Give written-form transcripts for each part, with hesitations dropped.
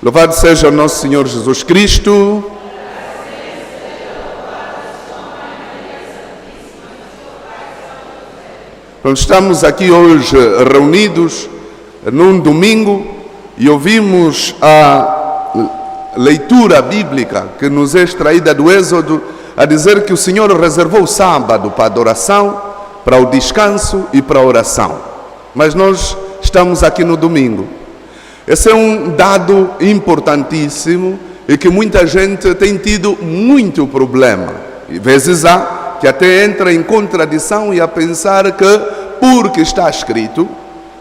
Louvado seja o nosso Senhor Jesus Cristo. Estamos aqui hoje reunidos num domingo e ouvimos a leitura bíblica que nos é extraída do Êxodo a dizer que o Senhor reservou o sábado para a adoração, para o descanso e para a oração. Mas nós estamos aqui no domingo. Esse é um dado importantíssimo e que muita gente tem tido muito problema. E vezes há que até entra em contradição e a pensar que porque está escrito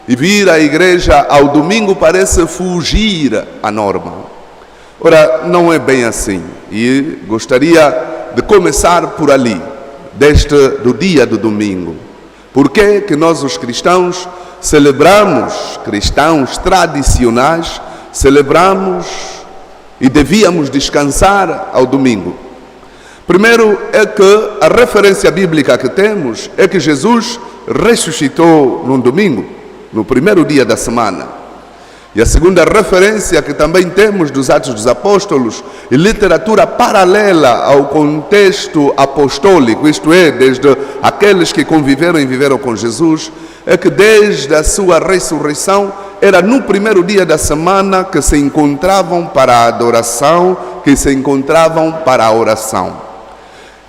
e vir à igreja ao domingo parece fugir à norma. Ora, não é bem assim. E gostaria de começar por ali, do dia do domingo. Por que que nós os cristãos celebramos, cristãos tradicionais, celebramos e devíamos descansar ao domingo? Primeiro é que a referência bíblica que temos é que Jesus ressuscitou num domingo, no primeiro dia da semana. E a segunda referência que também temos dos Atos dos Apóstolos e literatura paralela ao contexto apostólico, isto é, desde aqueles que conviveram e viveram com Jesus, é que desde a sua ressurreição era no primeiro dia da semana que se encontravam para a adoração, que se encontravam para a oração.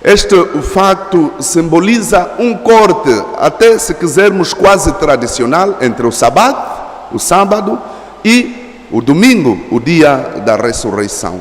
Este facto simboliza um corte, até se quisermos quase tradicional, entre o sábado e o domingo, o dia da ressurreição.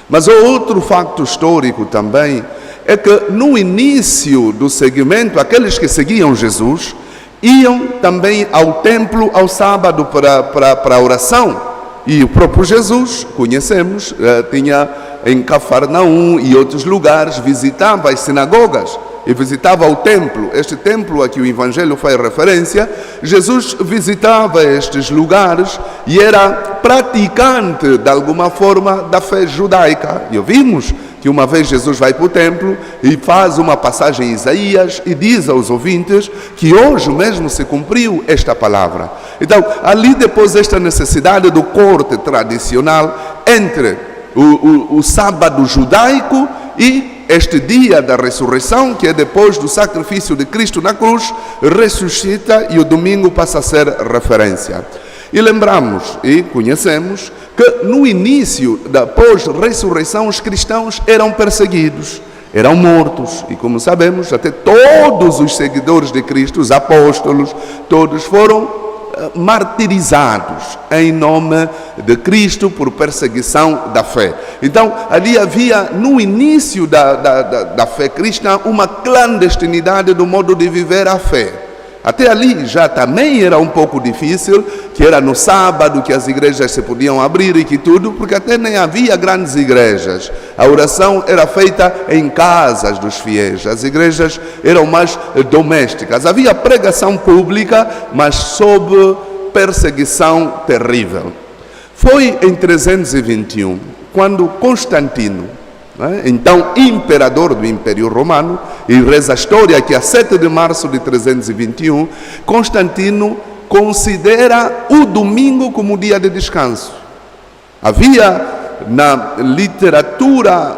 Mas o outro facto histórico também é que no início do seguimento, aqueles que seguiam Jesus iam também ao templo ao sábado para a oração. E o próprio Jesus, conhecemos, tinha em Cafarnaum e outros lugares, visitava as sinagogas e visitava o templo. Este templo a que o Evangelho faz referência, Jesus visitava estes lugares e era praticante, de alguma forma, da fé judaica. E ouvimos que uma vez Jesus vai para o templo e faz uma passagem em Isaías e diz aos ouvintes que hoje mesmo se cumpriu esta palavra. Então, ali depois esta necessidade do corte tradicional entre o sábado judaico e este dia da ressurreição, que é depois do sacrifício de Cristo na cruz, ressuscita e o domingo passa a ser referência. E lembramos e conhecemos que no início da pós-ressurreição os cristãos eram perseguidos, eram mortos. E como sabemos, até todos os seguidores de Cristo, os apóstolos, todos foram martirizados em nome de Cristo por perseguição da fé. Então, ali havia no início da fé cristã uma clandestinidade do modo de viver a fé. Até ali já também era um pouco difícil, que era no sábado que as igrejas se podiam abrir e que tudo, porque até nem havia grandes igrejas. A oração era feita em casas dos fiéis, as igrejas eram mais domésticas. Havia pregação pública, mas sob perseguição terrível. Foi em 321, quando Constantino, então imperador do Império Romano, e reza a história que a 7 de março de 321, Constantino considera o domingo como dia de descanso. Havia na literatura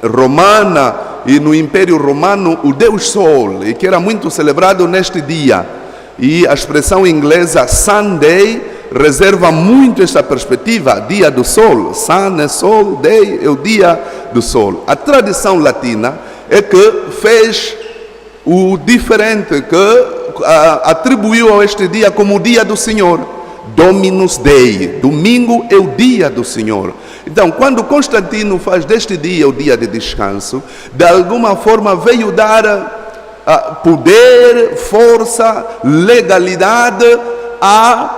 romana e no Império Romano o Deus Sol, e que era muito celebrado neste dia. E a expressão inglesa Sunday reserva muito essa perspectiva, dia do sol. Sun é sol, day é o dia do sol. A tradição latina é que fez o diferente, que atribuiu a este dia como o dia do Senhor. Dominus Dei, domingo é o dia do Senhor. Então, quando Constantino faz deste dia o dia de descanso, de alguma forma veio dar poder, força, legalidade a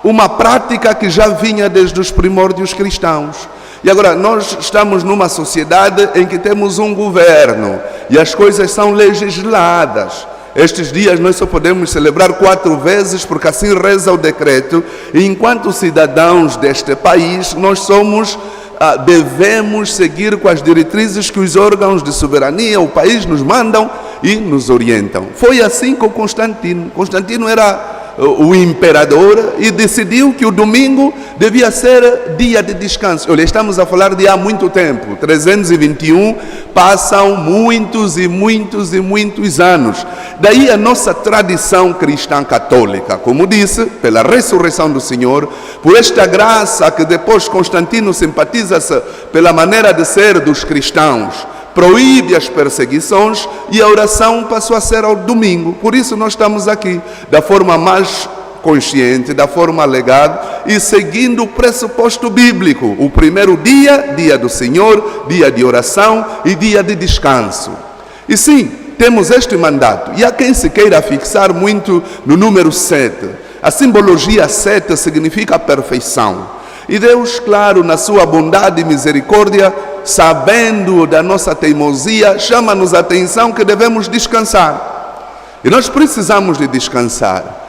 uma prática que já vinha desde os primórdios cristãos. E agora, nós estamos numa sociedade em que temos um governo e as coisas são legisladas. Estes dias nós só podemos celebrar 4 vezes, porque assim reza o decreto, e enquanto cidadãos deste país, nós devemos seguir com as diretrizes que os órgãos de soberania, o país, nos mandam e nos orientam. Foi assim com Constantino. Constantino era o imperador, e decidiu que o domingo devia ser dia de descanso. Olha, estamos a falar de há muito tempo, 321, passam muitos e muitos e muitos anos. Daí a nossa tradição cristã católica, como disse, pela ressurreição do Senhor, por esta graça que depois Constantino simpatiza-se pela maneira de ser dos cristãos, proíbe as perseguições, e a oração passou a ser ao domingo. Por isso nós estamos aqui, da forma mais consciente, da forma legal e seguindo o pressuposto bíblico. O primeiro dia, dia do Senhor, dia de oração e dia de descanso. E sim, temos este mandato. E há quem se queira fixar muito no número 7. A simbologia 7 significa perfeição. E Deus, claro, na sua bondade e misericórdia, sabendo da nossa teimosia, chama-nos a atenção que devemos descansar. E nós precisamos de descansar.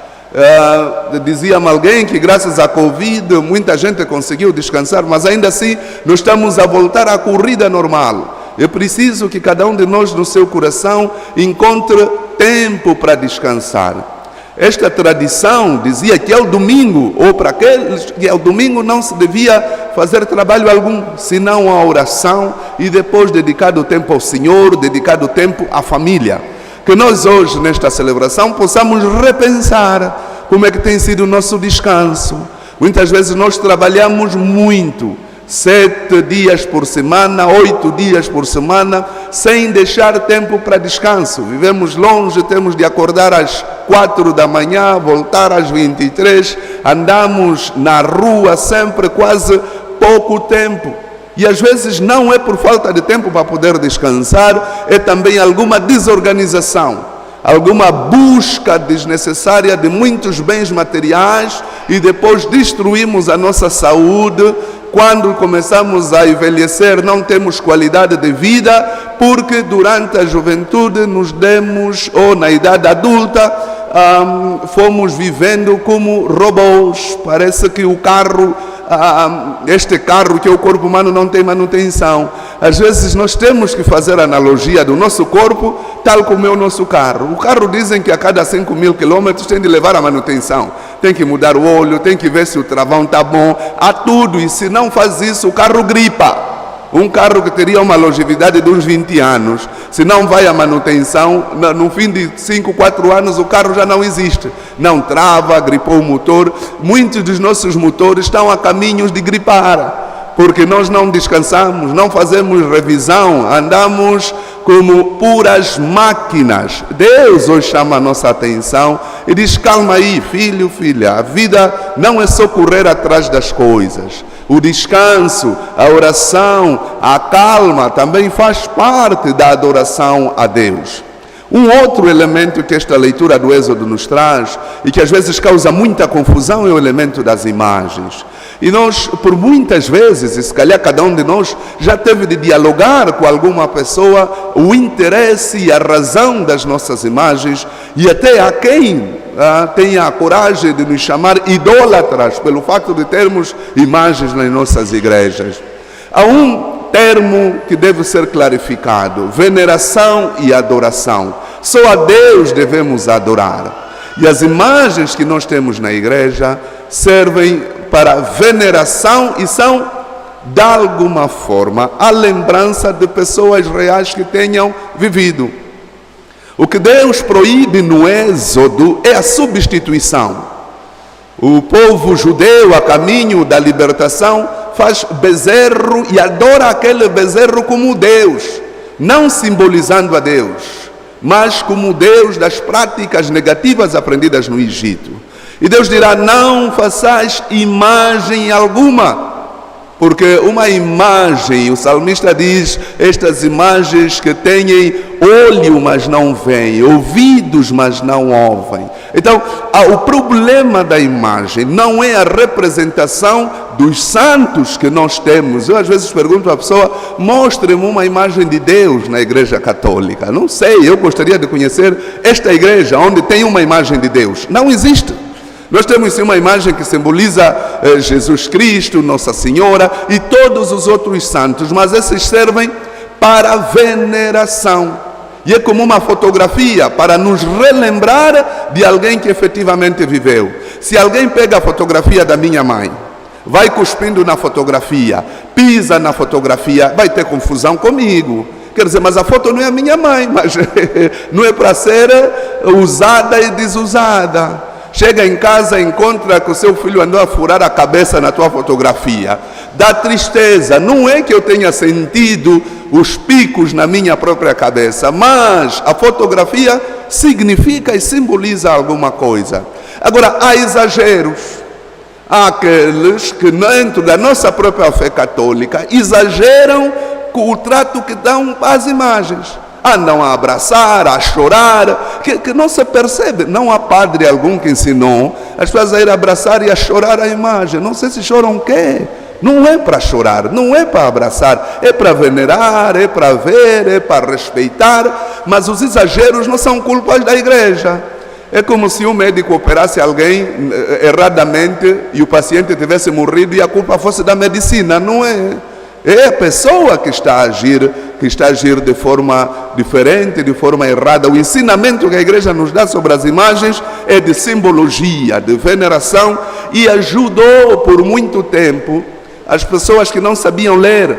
Dizia-me alguém que graças à Covid muita gente conseguiu descansar, mas ainda assim nós estamos a voltar à corrida normal. É preciso que cada um de nós no seu coração encontre tempo para descansar. Esta tradição dizia que ao domingo, ou para aqueles que ao domingo não se devia fazer trabalho algum, senão a oração, e depois dedicado o tempo ao Senhor, dedicado o tempo à família. Que nós hoje, nesta celebração, possamos repensar como é que tem sido o nosso descanso. Muitas vezes nós trabalhamos muito, 7 dias por semana, 8 dias por semana, sem deixar tempo para descanso. Vivemos longe, temos de acordar às 4 da manhã, voltar às 23, andamos na rua sempre quase pouco tempo. E às vezes não é por falta de tempo para poder descansar, é também alguma desorganização, alguma busca desnecessária de muitos bens materiais, e depois destruímos a nossa saúde. Quando começamos a envelhecer, não temos qualidade de vida, porque durante a juventude nos demos, ou na idade adulta, fomos vivendo como robôs. Parece que o carro, este carro que é o corpo humano, não tem manutenção. Às vezes nós temos que fazer a analogia do nosso corpo tal como é o nosso carro. O carro, dizem que a cada 5.000 quilômetros tem de levar a manutenção. Tem que mudar o óleo, tem que ver se o travão está bom, há tudo. E se não faz isso, o carro gripa. Um carro que teria uma longevidade de uns 20 anos, se não vai à manutenção, no fim de 5, 4 anos o carro já não existe. Não trava, gripou o motor. Muitos dos nossos motores estão a caminhos de gripar, porque nós não descansamos, não fazemos revisão, andamos como puras máquinas. Deus hoje chama a nossa atenção e diz: calma aí, filho, filha, a vida não é só correr atrás das coisas. O descanso, a oração, a calma também faz parte da adoração a Deus. Um outro elemento que esta leitura do Êxodo nos traz, e que às vezes causa muita confusão, é o elemento das imagens. E nós, por muitas vezes, e se calhar cada um de nós já teve de dialogar com alguma pessoa o interesse e a razão das nossas imagens, e até a quem tenha a coragem de nos chamar idólatras pelo fato de termos imagens nas nossas igrejas. Há um termo que deve ser clarificado: veneração e adoração. Só a Deus devemos adorar. E as imagens que nós temos na igreja servem para veneração e são, de alguma forma, a lembrança de pessoas reais que tenham vivido. O que Deus proíbe no Êxodo é a substituição. O povo judeu, a caminho da libertação, faz bezerro e adora aquele bezerro como Deus, não simbolizando a Deus, mas como Deus das práticas negativas aprendidas no Egito. E Deus dirá: não façais imagem alguma. Porque uma imagem, o salmista diz, estas imagens que têm olho, mas não veem, ouvidos, mas não ouvem. Então, o problema da imagem não é a representação dos santos que nós temos. Eu às vezes pergunto à pessoa: mostre-me uma imagem de Deus na igreja católica. Não sei, eu gostaria de conhecer esta igreja onde tem uma imagem de Deus. Não existe. Nós temos sim uma imagem que simboliza Jesus Cristo, Nossa Senhora e todos os outros santos, mas esses servem para veneração. E é como uma fotografia para nos relembrar de alguém que efetivamente viveu. Se alguém pega a fotografia da minha mãe, vai cuspindo na fotografia, pisa na fotografia, vai ter confusão comigo. Quer dizer, mas a foto não é a minha mãe, mas não é para ser usada e desusada. Chega em casa, encontra que o seu filho andou a furar a cabeça na tua fotografia. Dá tristeza. Não é que eu tenha sentido os picos na minha própria cabeça, mas a fotografia significa e simboliza alguma coisa. Agora, há exageros. Há aqueles que dentro da nossa própria fé católica exageram com o trato que dão às imagens. Andam a abraçar, a chorar, que não se percebe. Não há padre algum que ensinou as pessoas a ir abraçar e a chorar a imagem. Não sei se choram o quê. Não é para chorar, não é para abraçar, é para venerar, é para ver, é para respeitar. Mas os exageros não são culpas da igreja. É como se um médico operasse alguém erradamente e o paciente tivesse morrido e a culpa fosse da medicina. Não é. É a pessoa que está a agir de forma diferente, de forma errada. O ensinamento que a igreja nos dá sobre as imagens é de simbologia, de veneração, e ajudou por muito tempo as pessoas que não sabiam ler.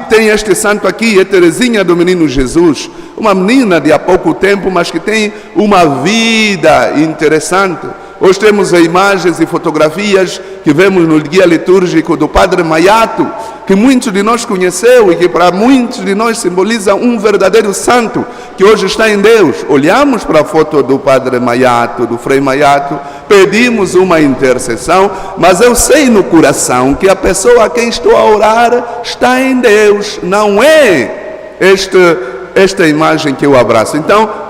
Tem este santo aqui, é Teresinha do Menino Jesus, uma menina de há pouco tempo, mas que tem uma vida interessante. Hoje temos imagens e fotografias que vemos no guia litúrgico do Padre Maiato, que muitos de nós conheceu e que para muitos de nós simboliza um verdadeiro santo que hoje está em Deus. Olhamos para a foto do Padre Maiato, do Frei Maiato, pedimos uma intercessão, mas eu sei no coração que a pessoa a quem estou a orar está em Deus, não é esta imagem que eu abraço. Então,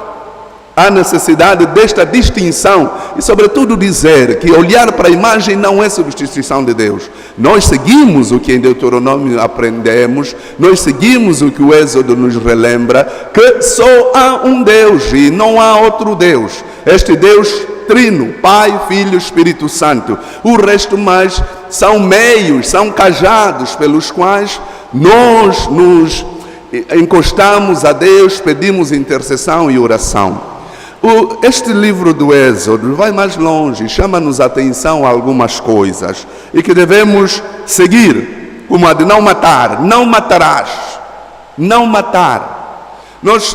há necessidade desta distinção e, sobretudo, dizer que olhar para a imagem não é substituição de Deus. Nós seguimos o que em Deuteronômio aprendemos, nós seguimos o que o Êxodo nos relembra, que só há um Deus e não há outro Deus. Este Deus trino, Pai, Filho, Espírito Santo. O resto mais são meios, são cajados pelos quais nós nos encostamos a Deus, pedimos intercessão e oração. Este livro do Êxodo vai mais longe, chama-nos a atenção a algumas coisas e que devemos seguir, como a de não matar, não matarás, não matar.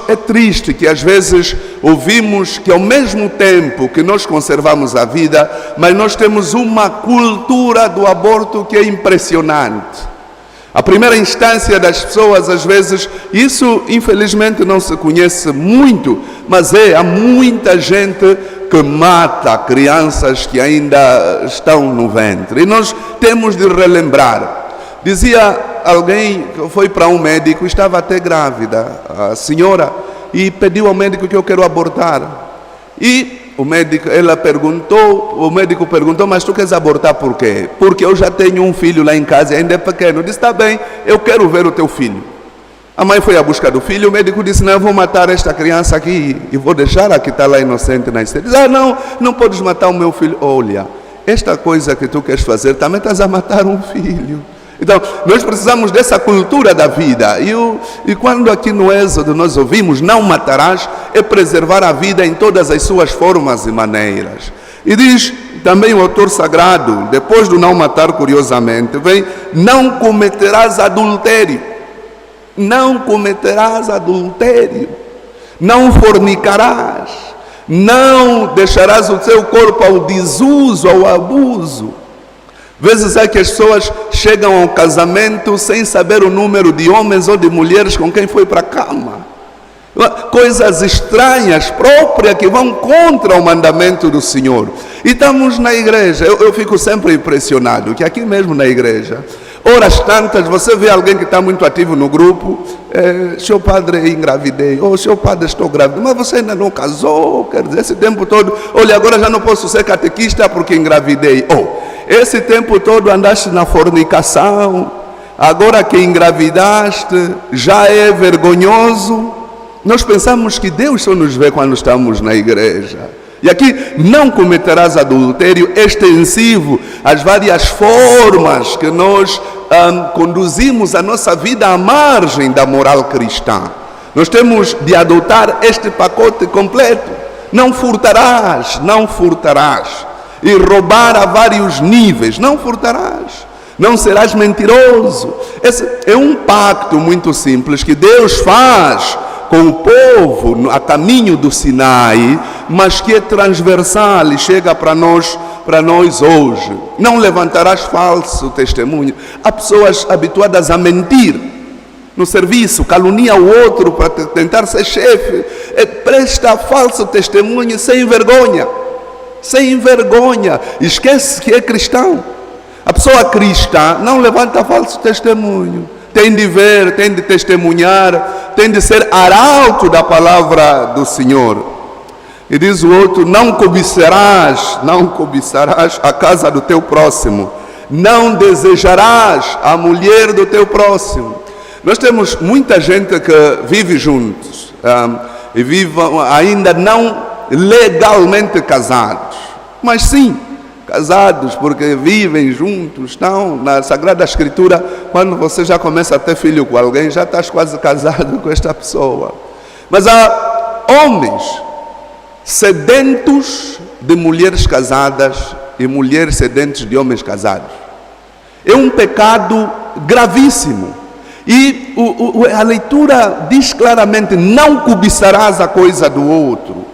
É triste que às vezes ouvimos que ao mesmo tempo que nós conservamos a vida, mas nós temos uma cultura do aborto que é impressionante. A primeira instância das pessoas, às vezes, isso infelizmente não se conhece muito, mas há muita gente que mata crianças que ainda estão no ventre. E nós temos de relembrar. Dizia alguém que foi para um médico, estava até grávida, a senhora, e pediu ao médico que eu quero abortar. E o médico perguntou, mas tu queres abortar por quê? Porque eu já tenho um filho lá em casa e ainda é pequeno. Eu disse, está bem, eu quero ver o teu filho. A mãe foi à busca do filho, o médico disse, não, eu vou matar esta criança aqui e vou deixar a que está lá inocente na esteira. Diz, não podes matar o meu filho. Olha, esta coisa que tu queres fazer, também estás a matar um filho. Então, nós precisamos dessa cultura da vida. E quando aqui no Êxodo nós ouvimos, não matarás, é preservar a vida em todas as suas formas e maneiras. E diz também o autor sagrado, depois do não matar, curiosamente, vem, não cometerás adultério. Não cometerás adultério. Não fornicarás. Não deixarás o teu corpo ao desuso, ao abuso. Vezes é que as pessoas chegam ao casamento sem saber o número de homens ou de mulheres com quem foi para a cama. Coisas estranhas, próprias, que vão contra o mandamento do Senhor. E estamos na igreja, eu fico sempre impressionado, que aqui mesmo na igreja, horas tantas, você vê alguém que está muito ativo no grupo, seu padre, engravidei, seu padre, estou grávida, mas você ainda não casou, quer dizer, esse tempo todo, olha, agora já não posso ser catequista porque engravidei, esse tempo todo andaste na fornicação, agora que engravidaste, já é vergonhoso. Nós pensamos que Deus só nos vê quando estamos na igreja. E aqui, não cometerás adultério extensivo às várias formas que nós conduzimos a nossa vida à margem da moral cristã. Nós temos de adotar este pacote completo. Não furtarás, não furtarás. E roubar a vários níveis, não furtarás. Não serás mentiroso. Esse é um pacto muito simples que Deus faz com o povo a caminho do Sinai, mas que é transversal e chega para nós hoje. Não levantarás falso testemunho. Há pessoas habituadas a mentir no serviço, calunia o outro para tentar ser chefe, presta falso testemunho sem vergonha. Sem vergonha. Esquece que é cristão. A pessoa cristã não levanta falso testemunho. Tem de ver, tem de testemunhar, tem de ser arauto da palavra do Senhor. E diz o outro: não cobiçarás a casa do teu próximo. Não desejarás a mulher do teu próximo. Nós temos muita gente que vive juntos e vive ainda não legalmente casados, mas sim casados, porque vivem juntos, estão na Sagrada Escritura. Quando você já começa a ter filho com alguém, já estás quase casado com esta pessoa. Mas há homens sedentos de mulheres casadas e mulheres sedentes de homens casados. É um pecado gravíssimo. E a leitura diz claramente: não cobiçarás a coisa do outro.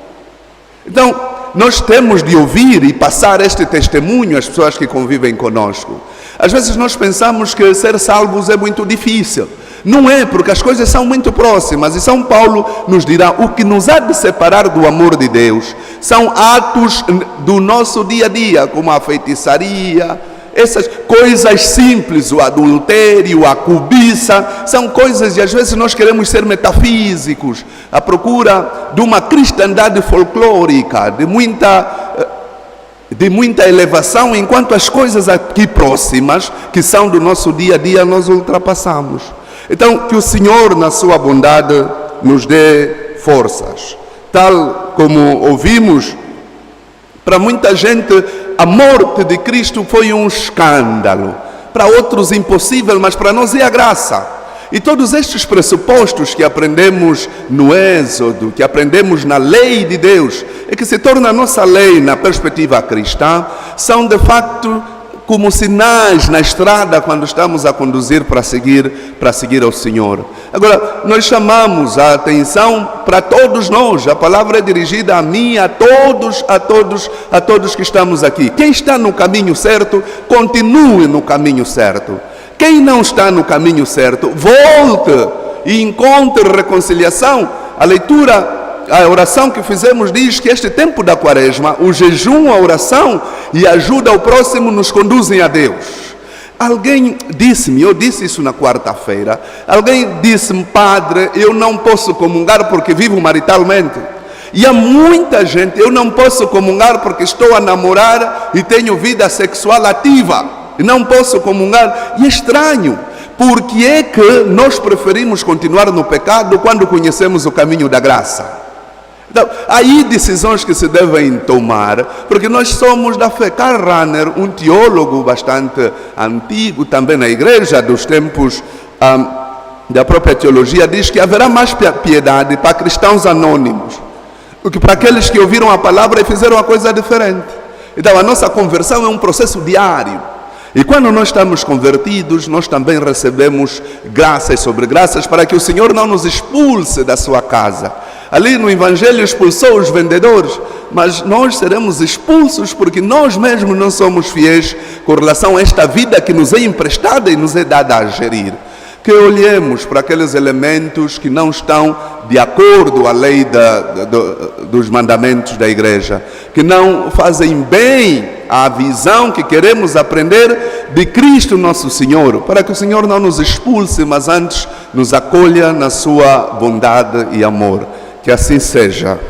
Então, nós temos de ouvir e passar este testemunho às pessoas que convivem conosco. Às vezes nós pensamos que ser salvos é muito difícil. Não é, porque as coisas são muito próximas. E São Paulo nos dirá: o que nos há de separar do amor de Deus são atos do nosso dia a dia, como a feitiçaria, essas coisas simples, o adultério, a cobiça, são coisas, e às vezes nós queremos ser metafísicos, à procura de uma cristandade folclórica, de muita elevação, enquanto as coisas aqui próximas, que são do nosso dia a dia, nós ultrapassamos. Então, que o Senhor, na sua bondade, nos dê forças. Tal como ouvimos, para muita gente a morte de Cristo foi um escândalo, para outros impossível, mas para nós é a graça. E todos estes pressupostos que aprendemos no Êxodo, que aprendemos na lei de Deus, e que se torna a nossa lei na perspectiva cristã, são de facto como sinais na estrada quando estamos a conduzir para seguir ao Senhor. Agora, nós chamamos a atenção para todos nós. A palavra é dirigida a mim, a todos que estamos aqui. Quem está no caminho certo, continue no caminho certo. Quem não está no caminho certo, volte e encontre reconciliação. A oração que fizemos diz que este tempo da Quaresma, o jejum, a oração e a ajuda ao próximo nos conduzem a Deus. Alguém disse-me, eu disse isso na quarta-feira, alguém disse-me: padre, eu não posso comungar porque vivo maritalmente. E há muita gente: eu não posso comungar porque estou a namorar e tenho vida sexual ativa, e não posso comungar. E é estranho, porque é que nós preferimos continuar no pecado quando conhecemos o caminho da graça. Então, há aí decisões que se devem tomar, porque nós somos da fé. Karl Rahner, um teólogo bastante antigo, também na igreja dos tempos da própria teologia, diz que haverá mais piedade para cristãos anônimos do que para aqueles que ouviram a palavra e fizeram a coisa diferente. Então, a nossa conversão é um processo diário. E quando nós estamos convertidos, nós também recebemos graças sobre graças para que o Senhor não nos expulse da sua casa. Ali no Evangelho expulsou os vendedores, mas nós seremos expulsos porque nós mesmos não somos fiéis com relação a esta vida que nos é emprestada e nos é dada a gerir. Que olhemos para aqueles elementos que não estão de acordo à lei dos mandamentos da igreja, que não fazem bem à visão que queremos aprender de Cristo nosso Senhor, para que o Senhor não nos expulse, mas antes nos acolha na sua bondade e amor. Que assim seja.